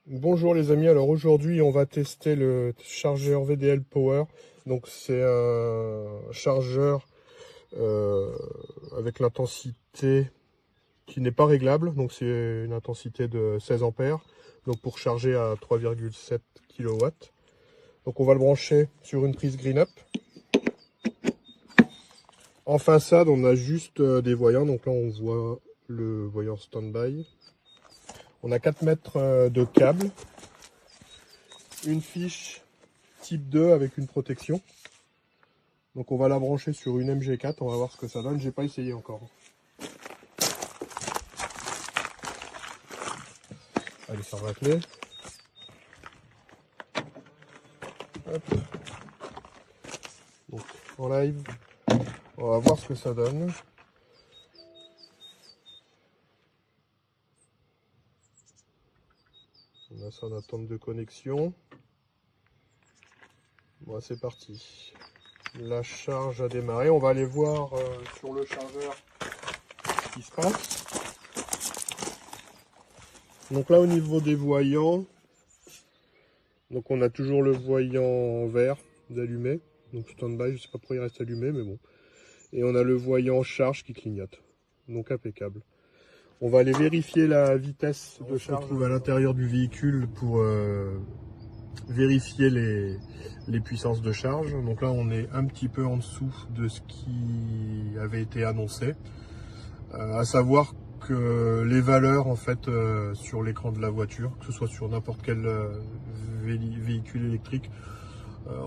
Bonjour les amis, alors aujourd'hui on va tester le chargeur VDL Power. Donc c'est un chargeur avec l'intensité qui n'est pas réglable, donc c'est une intensité de 16 ampères, donc pour charger à 3,7 kW. Donc on va le brancher sur une prise Green Up. En façade on a juste des voyants, donc là on voit le voyant standby. On a 4 mètres de câble, une fiche type 2 avec une protection. Donc on va la brancher sur une MG4, on va voir ce que ça donne, j'ai pas essayé encore. Allez, ça va clé. Hop. Donc en live, on va voir ce que ça donne. On a ça en attente de connexion. Bon, c'est parti. La charge a démarré. On va aller voir sur le chargeur ce qui se passe. Donc là, au niveau des voyants, donc on a toujours le voyant vert d'allumé. Donc stand-by, je sais pas pourquoi il reste allumé, mais bon. Et on a le voyant charge qui clignote. Donc impeccable. On va aller vérifier la vitesse de charge. On se trouve à l'intérieur du véhicule pour vérifier les puissances de charge. Donc là on est un petit peu en dessous de ce qui avait été annoncé. À savoir que les valeurs en fait sur l'écran de la voiture, que ce soit sur n'importe quel véhicule électrique,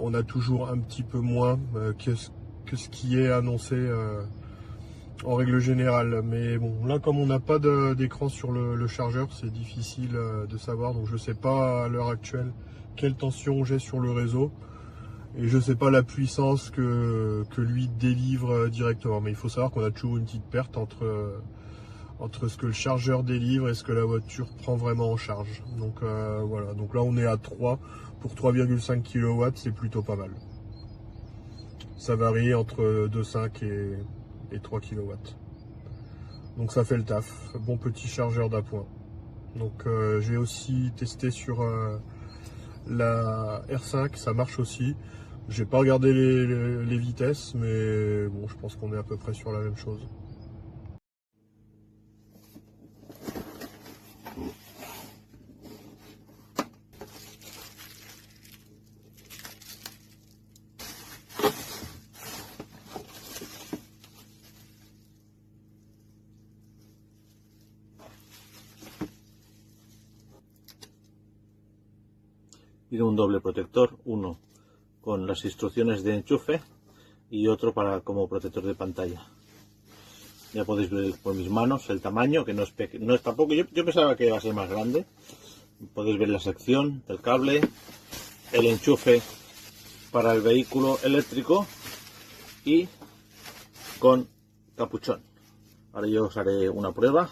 on a toujours un petit peu moins que ce qui est annoncé en règle générale. Mais bon, là comme on n'a pas d'écran sur le chargeur, c'est difficile de savoir. Donc je sais pas à l'heure actuelle quelle tension j'ai sur le réseau et je sais pas la puissance que lui délivre directement. Mais il faut savoir qu'on a toujours une petite perte entre ce que le chargeur délivre et ce que la voiture prend vraiment en charge. Donc voilà, donc là on est à 3 pour 3,5 kW, c'est plutôt pas mal. Ça varie entre 2,5 et 3 kW. Donc ça fait le taf. Bon petit chargeur d'appoint. Donc j'ai aussi testé sur la R5, ça marche aussi. J'ai pas regardé les vitesses, mais bon, je pense qu'on est à peu près sur la même chose. Tiene un doble protector, uno con las instrucciones de enchufe y otro como protector de pantalla. Ya podéis ver por mis manos el tamaño, que no es tampoco, yo pensaba que iba a ser más grande. Podéis ver la sección del cable, el enchufe para el vehículo eléctrico y con capuchón. Ahora yo os haré una prueba.